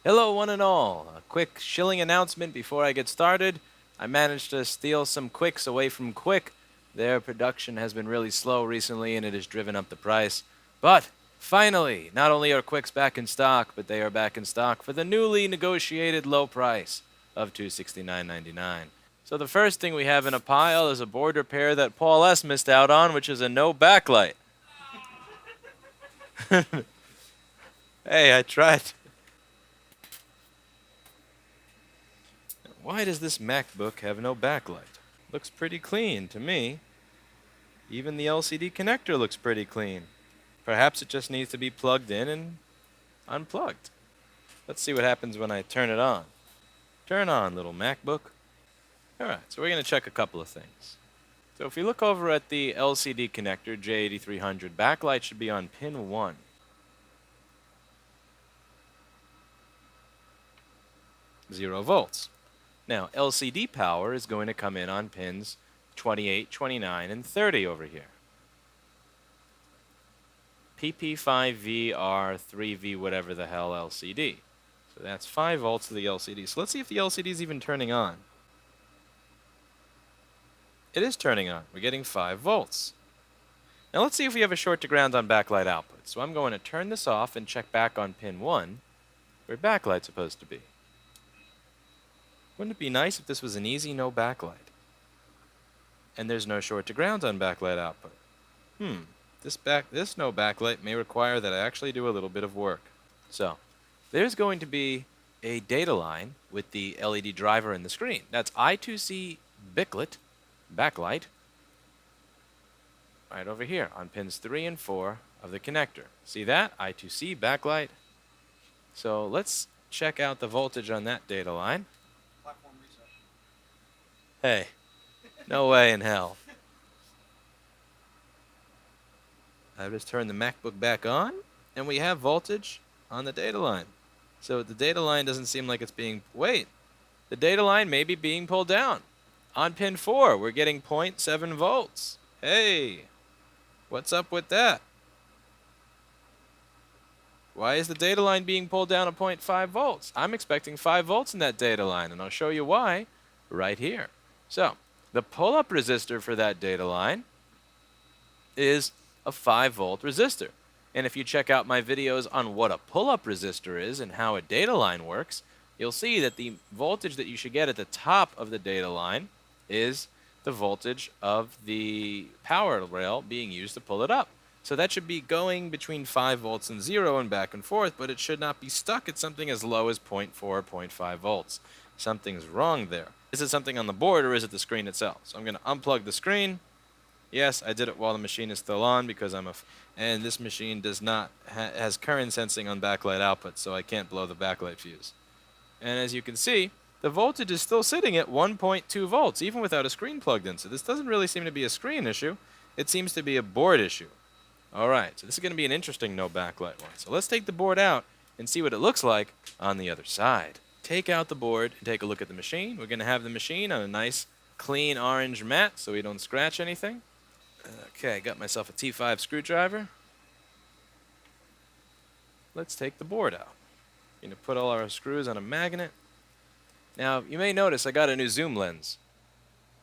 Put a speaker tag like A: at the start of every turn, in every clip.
A: Hello, one and all. A quick shilling announcement before I get started. I managed to steal some Quicks away from Quick. Their production has been really slow recently and it has driven up the price. But finally, not only are Quicks back in stock, but they are back in stock for the newly negotiated low price of $269.99. So the first thing we have in a pile is a board repair that Paul S. missed out on, which is a no backlight. Hey, I tried. Why does this MacBook have no backlight? Looks pretty clean to me. Even the LCD connector looks pretty clean. Perhaps it just needs to be plugged in and unplugged. Let's see what happens when I turn it on. Turn on, little MacBook. Alright, so we're going to check a couple of things. So if we look over at the LCD connector, J8300, backlight should be on pin 1. 0 volts. Now, LCD power is going to come in on pins 28, 29, and 30 over here. PP5V, R3V, whatever the hell LCD. So that's 5 volts to the LCD. So let's see if the LCD is even turning on. It is turning on. We're getting 5 volts. Now let's see if we have a short to ground on backlight output. So I'm going to turn this off and check back on pin 1, where backlight's supposed to be. Wouldn't it be nice if this was an easy no backlight? And there's no short to ground on backlight output. This no backlight may require that I actually do a little bit of work. So, there's going to be a data line with the LED driver in the screen. That's I2C backlight right over here on pins 3 and 4 of the connector. See that? I2C backlight. So let's check out the voltage on that data line.
B: Platform reset.
A: Hey, no way in hell. I've just turned the MacBook back on, and we have voltage on the data line. So the data line doesn't seem like it's being... Wait, the data line may be being pulled down. On pin 4, we're getting 0.7 volts. Hey, what's up with that? Why is the data line being pulled down to 0.5 volts? I'm expecting 5 volts in that data line, and I'll show you why right here. So, the pull-up resistor for that data line is a 5-volt resistor. And if you check out my videos on what a pull-up resistor is and how a data line works, you'll see that the voltage that you should get at the top of the data line is the voltage of the power rail being used to pull it up. So that should be going between 5 volts and 0 and back and forth, but it should not be stuck at something as low as 0.4 or 0.5 volts. Something's wrong there. Is it something on the board or is it the screen itself? So I'm going to unplug the screen. Yes, I did it while the machine is still on because and this machine does not has current sensing on backlight output, so I can't blow the backlight fuse. And as you can see, the voltage is still sitting at 1.2 volts, even without a screen plugged in. So this doesn't really seem to be a screen issue. It seems to be a board issue. All right, so this is going to be an interesting no backlight one. So let's take the board out and see what it looks like on the other side. Take out the board and take a look at the machine. We're going to have the machine on a nice, clean orange mat so we don't scratch anything. Okay, got myself a T5 screwdriver. Let's take the board out. Going to put all our screws on a magnet. Now, you may notice I got a new zoom lens.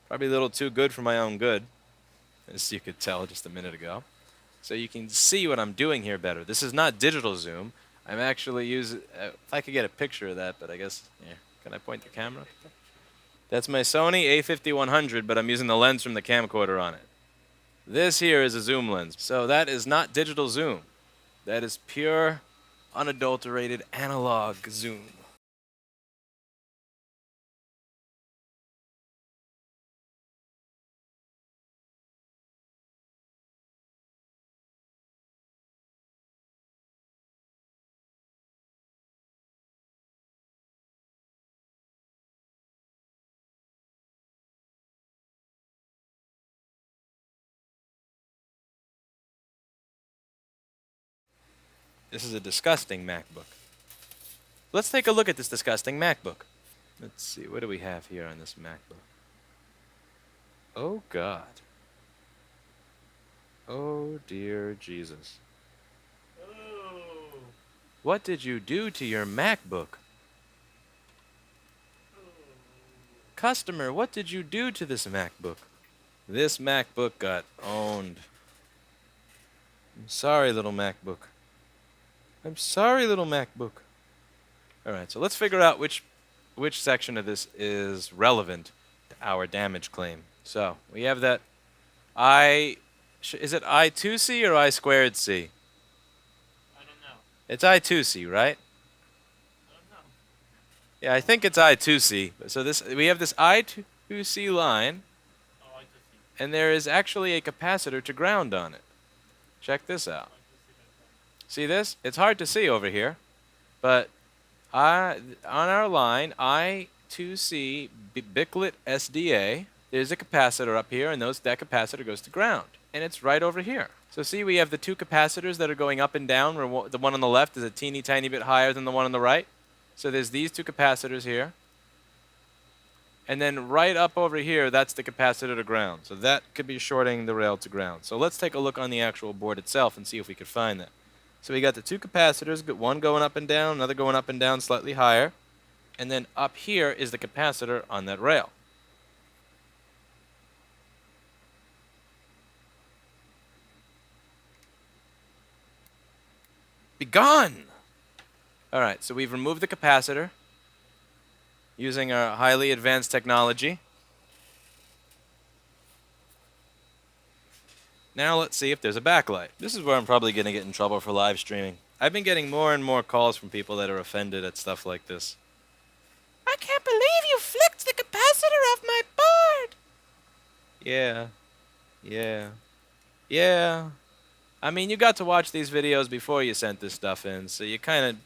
A: Probably a little too good for my own good, as you could tell just a minute ago. So you can see what I'm doing here better. This is not digital zoom. I'm actually using... if I could get a picture of that, but I guess... yeah. Can I point the camera? That's my Sony A5100, but I'm using the lens from the camcorder on it. This here is a zoom lens. So that is not digital zoom. That is pure, unadulterated analog zoom. This is a disgusting MacBook. Let's take a look at this disgusting MacBook. Let's see, what do we have here on this MacBook? Oh, God. Oh, dear Jesus.
B: Oh.
A: What did you do to your MacBook? Customer, what did you do to this MacBook? This MacBook got owned. I'm sorry, little MacBook. I'm sorry, little MacBook. All right, so let's figure out which section of this is relevant to our damage claim. So we have that is it I2C or I squared C?
B: I don't know.
A: It's I2C, right?
B: I don't know.
A: Yeah, I think it's I2C. So we have this I2C line,
B: Oh, I2C.
A: and there is actually a capacitor to ground on it. Check this out.
B: I2C.
A: See this? It's hard to see over here, but on our line I2C Biclet SDA, there's a capacitor up here, and that capacitor goes to ground, and it's right over here. So see, we have the two capacitors that are going up and down, where the one on the left is a teeny tiny bit higher than the one on the right. So there's these two capacitors here. And then right up over here, that's the capacitor to ground. So that could be shorting the rail to ground. So let's take a look on the actual board itself and see if we could find that. So we got the two capacitors, one going up and down, another going up and down slightly higher. And then up here is the capacitor on that rail. Be gone! All right, so we've removed the capacitor using our highly advanced technology. Now let's see if there's a backlight. This is where I'm probably going to get in trouble for live streaming. I've been getting more and more calls from people that are offended at stuff like this. I can't believe you flicked the capacitor off my board! Yeah. I mean, you got to watch these videos before you sent this stuff in, so you kind of...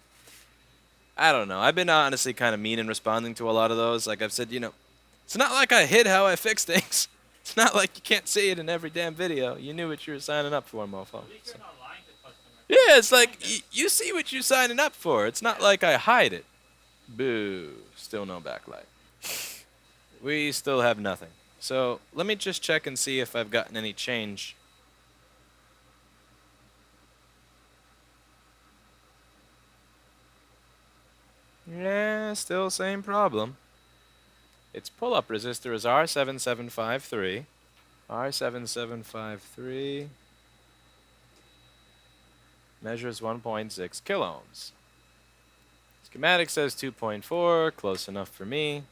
A: I don't know. I've been honestly kind of mean in responding to a lot of those. Like I've said, it's not like I hid how I fix things. It's not like you can't see it in every damn video. You knew what you were signing up for, mofo.
B: At least you're not lying to customers.
A: Yeah, it's like you see what you're signing up for. It's not like I hide it. Boo. Still no backlight. We still have nothing. So let me just check and see if I've gotten any change. Yeah, still same problem. Its pull-up resistor is R7753. R7753 measures 1.6 kiloohms. Schematic says 2.4, close enough for me.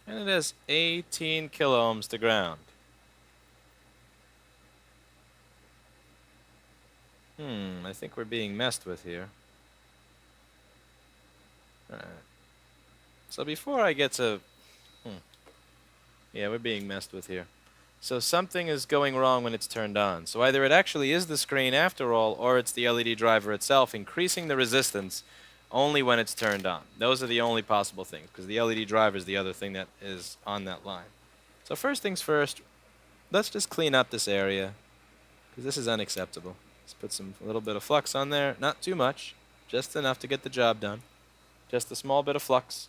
A: And it has 18 kiloohms to ground. I think we're being messed with here. Alright. So before I get to... Yeah, we're being messed with here. So something is going wrong when it's turned on. So either it actually is the screen after all, or it's the LED driver itself increasing the resistance only when it's turned on. Those are the only possible things, because the LED driver is the other thing that is on that line. So first things first, let's just clean up this area, because this is unacceptable. Let's put a little bit of flux on there. Not too much, just enough to get the job done. Just a small bit of flux.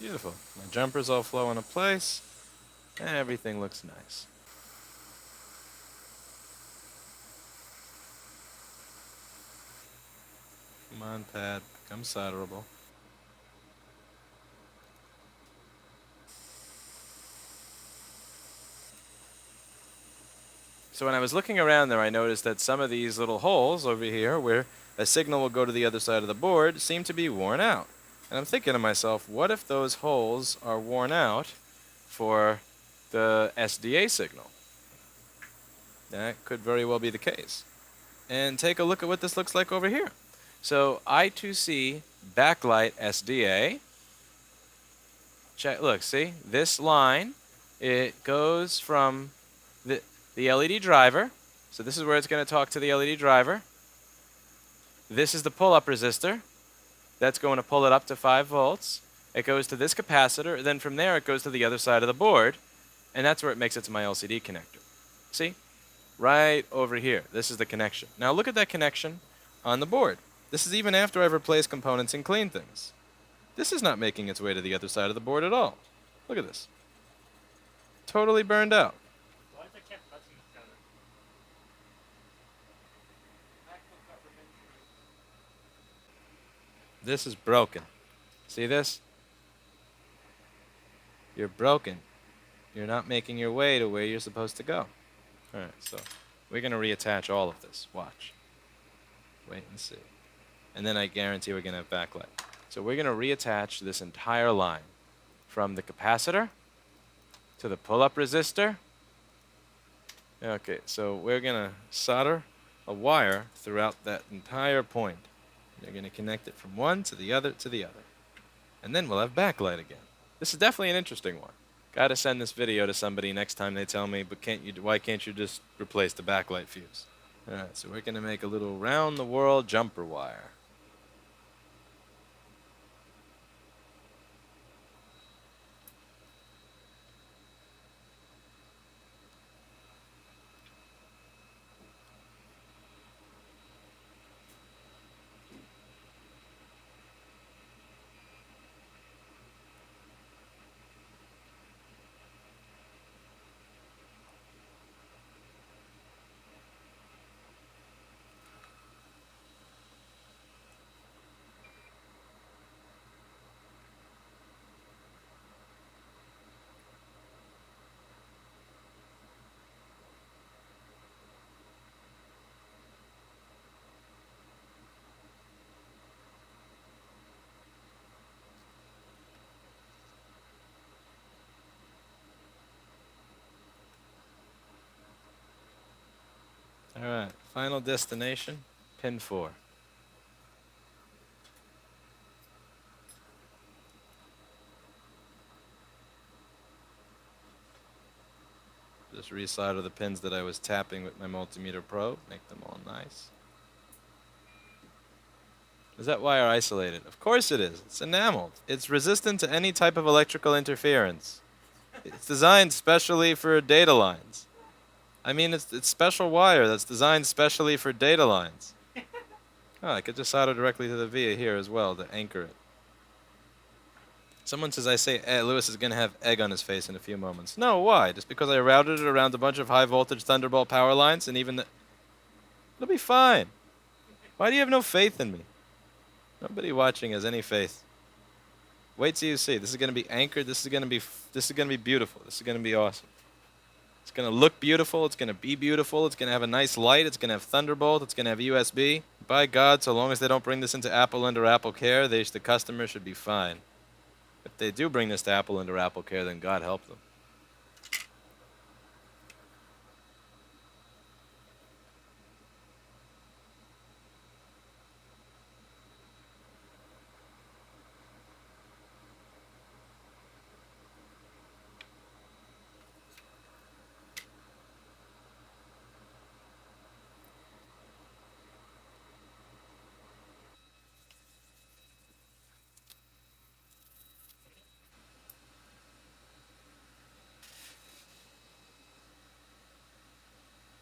A: Beautiful. My jumper's all flow into place. And everything looks nice. Come on, pad. Become solderable. So when I was looking around there, I noticed that some of these little holes over here where a signal will go to the other side of the board seem to be worn out. And I'm thinking to myself, what if those holes are worn out for the SDA signal? That could very well be the case. And take a look at what this looks like over here. So I2C backlight SDA. Check, look, see? This line, it goes from the LED driver. So this is where it's going to talk to the LED driver. This is the pull-up resistor. That's going to pull it up to 5 volts. It goes to this capacitor. Then from there, it goes to the other side of the board. And that's where it makes it to my LCD connector. See? Right over here. This is the connection. Now look at that connection on the board. This is even after I've replaced components and cleaned things. This is not making its way to the other side of the board at all. Look at this. Totally burned out.
B: Why does it keep touching each other? Macbook got revenge for you.
A: This is broken. See this? You're broken. You're not making your way to where you're supposed to go. Alright, so we're going to reattach all of this. Watch. Wait and see. And then I guarantee we're going to have backlight. So we're going to reattach this entire line from the capacitor to the pull-up resistor. Okay, so we're going to solder a wire throughout that entire point. You're going to connect it from one to the other to the other. And then we'll have backlight again. This is definitely an interesting one. Got to send this video to somebody next time they tell me, but why can't you just replace the backlight fuse? All right, so we're going to make a little round-the-world jumper wire. All right, final destination, pin 4. Just resolder the pins that I was tapping with my multimeter probe, make them all nice. Is that wire isolated? Of course it is. It's enameled. It's resistant to any type of electrical interference. It's designed specially for data lines. I mean, it's special wire that's designed specially for data lines. Oh, I could just solder directly to the via here as well to anchor it. Someone says I say Lewis is going to have egg on his face in a few moments. No, why? Just because I routed it around a bunch of high voltage Thunderbolt power lines and even it'll be fine. Why do you have no faith in me? Nobody watching has any faith. Wait till you see. This is going to be anchored. This is going to be beautiful. This is going to be awesome. It's going to look beautiful. It's going to be beautiful. It's going to have a nice light. It's going to have Thunderbolt. It's going to have USB. By God, so long as they don't bring this into Apple under Apple Care, the customer should be fine. If they do bring this to Apple under Apple Care, then God help them.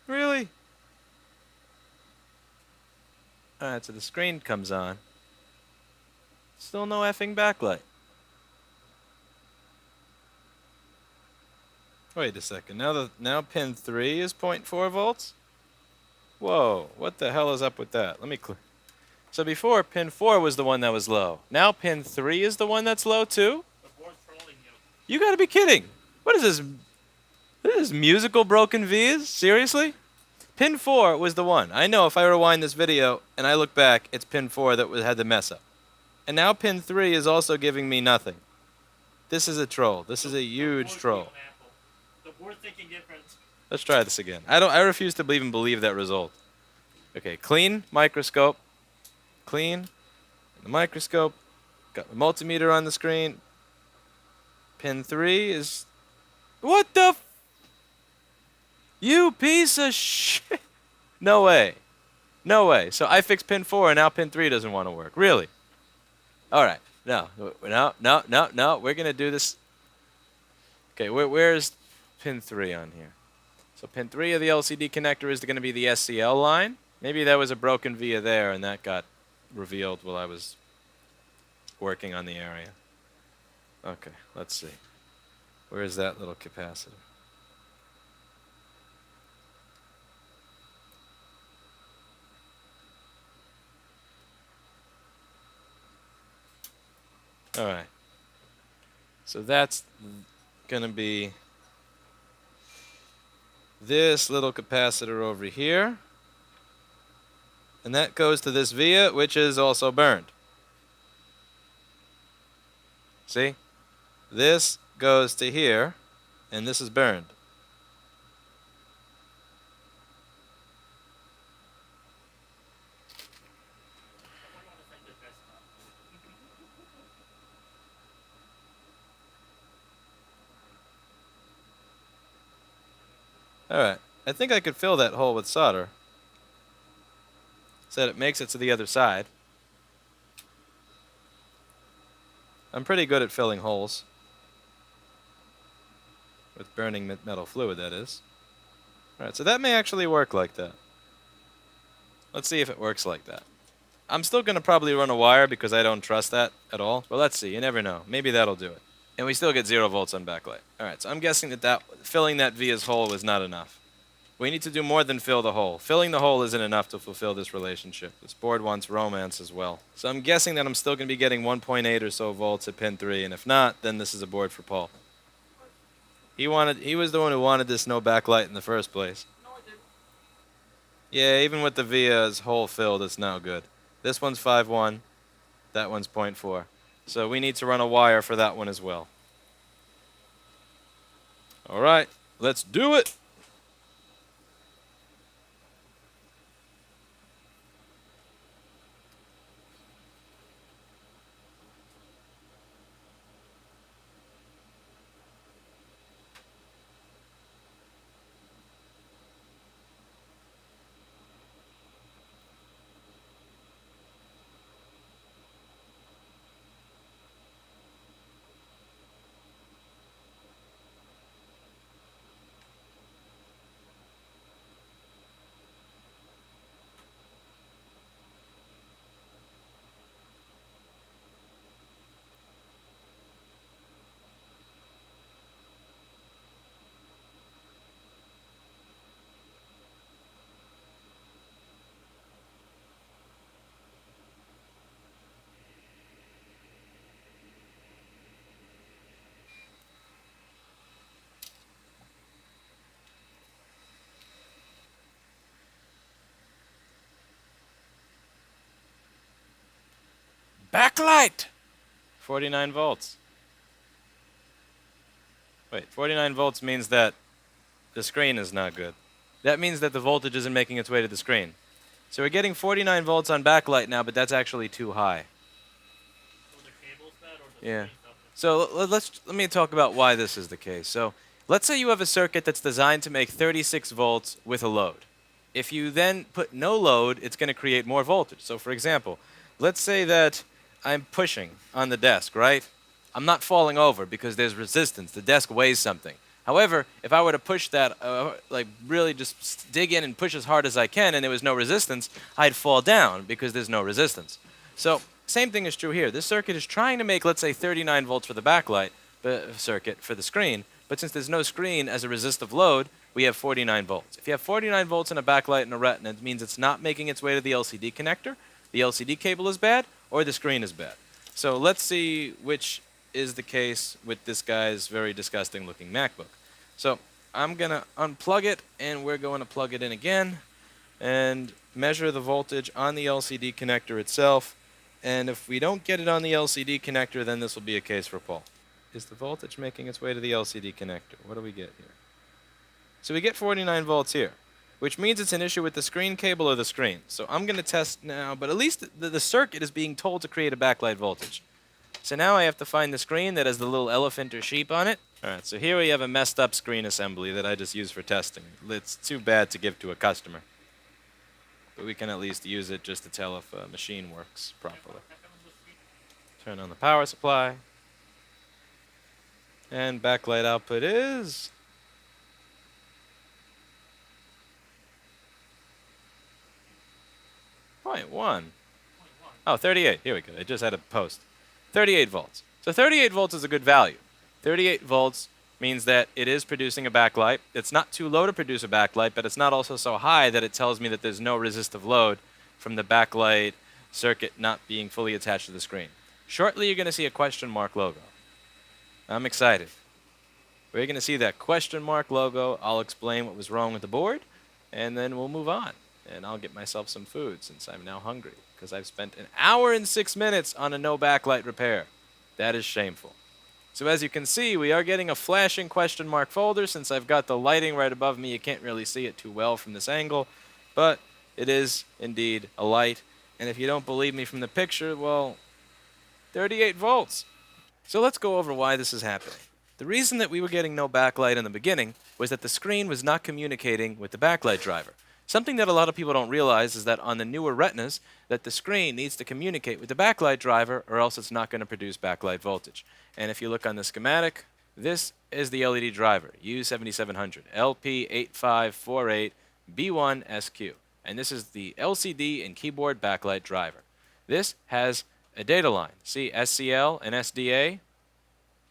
A: Really? Alright, so the screen comes on. Still no effing backlight. Wait a second. Now pin 3 is 0.4 volts? Whoa, what the hell is up with that? Let me So before, pin 4 was the one that was low. Now pin 3 is the one that's low too?
B: The board's trolling you.
A: You gotta be kidding. What is this? What is this, musical broken V's? Seriously? Pin 4 was the one. I know if I rewind this video and I look back, it's pin 4 that had the mess up. And now pin 3 is also giving me nothing. This is a troll. This is a huge troll.
B: The board's thinking different.
A: Let's try this again. I refuse to even believe that result. Okay, clean microscope. clean. The microscope. Got the multimeter on the screen. Pin 3 is... What the... You piece of shit. No way. No way. So I fixed pin 4 and now pin 3 doesn't want to work. Really? All right. No. We're going to do this. Okay, where's pin 3 on here? So pin 3 of the LCD connector is going to be the SCL line. Maybe there was a broken via there and that got revealed while I was working on the area. Okay, let's see. Where is that little capacitor? All right. So that's going to be this little capacitor over here. And that goes to this via, which is also burned. See? This goes to here, and this is burned.
B: I want to send the best stuff.
A: All right. I think I could fill that hole with solder. So that it makes it to the other side. I'm pretty good at filling holes. With burning metal fluid, that is. Alright, so that may actually work like that. Let's see if it works like that. I'm still going to probably run a wire because I don't trust that at all. But let's see, you never know. Maybe that'll do it. And we still get 0 volts on backlight. Alright, so I'm guessing that filling that via's hole was not enough. We need to do more than fill the hole. Filling the hole isn't enough to fulfill this relationship. This board wants romance as well. So I'm guessing that I'm still going to be getting 1.8 or so volts at pin 3, and if not, then this is a board for Paul. He was the one who wanted this no backlight in the first place.
B: No, I didn't.
A: Yeah, even with the via's hole filled, it's now good. This one's 5.1, that one's 0.4. So we need to run a wire for that one as well. All right, let's do it. Backlight! 49 volts. Wait, 49 volts means that the screen is not good. That means that the voltage isn't making its way to the screen. So we're getting 49 volts on backlight now, but that's actually too high.
B: Or the cable's bad, or the
A: Yeah.
B: screen's up.
A: So let me talk about why this is the case. So let's say you have a circuit that's designed to make 36 volts with a load. If you then put no load, it's going to create more voltage. So for example, let's say that I'm pushing on the desk, right? I'm not falling over because there's resistance. The desk weighs something. However, if I were to push that, like really just dig in and push as hard as I can and there was no resistance, I'd fall down because there's no resistance. So same thing is true here. This circuit is trying to make, let's say, 39 volts for the backlight circuit for the screen, but since there's no screen as a resistive load, we have 49 volts. If you have 49 volts in a backlight and a retina, it means it's not making its way to the LCD connector, the LCD cable is bad, or the screen is bad. So let's see which is the case with this guy's very disgusting looking MacBook. So I'm going to unplug it, and we're going to plug it in again and measure the voltage on the LCD connector itself. And if we don't get it on the LCD connector, then this will be a case for Paul. Is the voltage making its way to the LCD connector? What do we get here? So we get 49 volts here. which means it's an issue with the screen cable or the screen. So I'm going to test now, but at least the circuit is being told to create a backlight voltage. So now I have to find the screen that has the little elephant or sheep on it. Alright, so here we have a messed up screen assembly that I just used for testing. It's too bad to give to a customer. But we can at least use it just to tell if a machine works properly. Turn on the power supply. And backlight output is 0.1. Oh, 38. Here we go. I just had a post. 38 volts. So 38 volts is a good value. 38 volts means that it is producing a backlight. It's not too low to produce a backlight, but it's not also so high that it tells me that there's no resistive load from the backlight circuit not being fully attached to the screen. Shortly, you're going to see a question mark logo. I'm excited. We're going to see that question mark logo. I'll explain what was wrong with the board, and then we'll move on. And I'll get myself some food since I'm now hungry, because I've spent an hour and 6 minutes on a no backlight repair. That is shameful. So as you can see, we are getting a flashing question mark folder. Since I've got the lighting right above me, you can't really see it too well from this angle, but it is indeed a light. And if you don't believe me from the picture, well, 38 volts. So let's go over why this is happening. The reason that we were getting no backlight in the beginning was that the screen was not communicating with the backlight driver. Something that a lot of people don't realize is that on the newer retinas, that the screen needs to communicate with the backlight driver or else it's not going to produce backlight voltage. And if you look on the schematic, this is the LED driver, U7700, LP8548B1SQ. And this is the LCD and keyboard backlight driver. This has a data line. See SCL and SDA?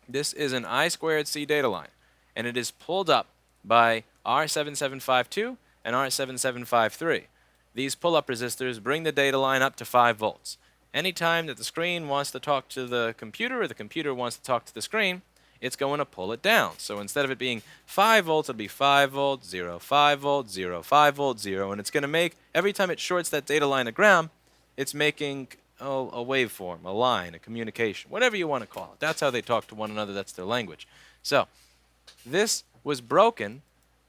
A: This is an I2C data line. And it is pulled up by R7752 and R7753. These pull-up resistors bring the data line up to 5 volts. Anytime that the screen wants to talk to the computer or the computer wants to talk to the screen, it's going to pull it down. So instead of it being 5 volts, it'll be 5 volts, 0, 5 volts, 0, 5 volts, 0. And it's going to make, every time it shorts that data line to ground, it's making a waveform, a line, a communication, whatever you want to call it. That's how they talk to one another. That's their language. So this was broken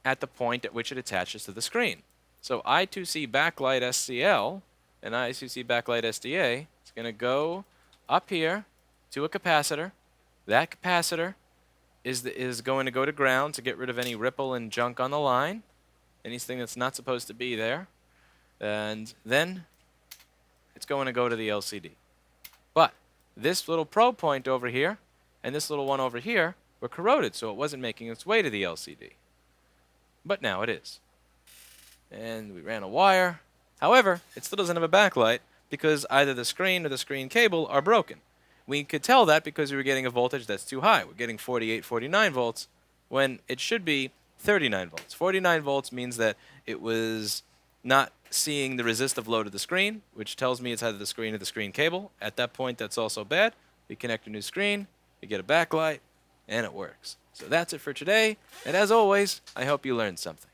A: at the point at which it attaches to the screen. So I2C backlight SCL and I2C backlight SDA is going to go up here to a capacitor. That capacitor is going to go to ground to get rid of any ripple and junk on the line, anything that's not supposed to be there. And then it's going to go to the LCD. But this little probe point over here and this little one over here were corroded, so it wasn't making its way to the LCD. But now it is. And we ran a wire. However, it still doesn't have a backlight because either the screen or the screen cable are broken. We could tell that because we were getting a voltage that's too high. We're getting 48, 49 volts when it should be 39 volts. 49 volts means that it was not seeing the resistive load of the screen, which tells me it's either the screen or the screen cable. At that point, that's also bad. We connect a new screen, we get a backlight, and it works. So that's it for today. And as always, I hope you learned something.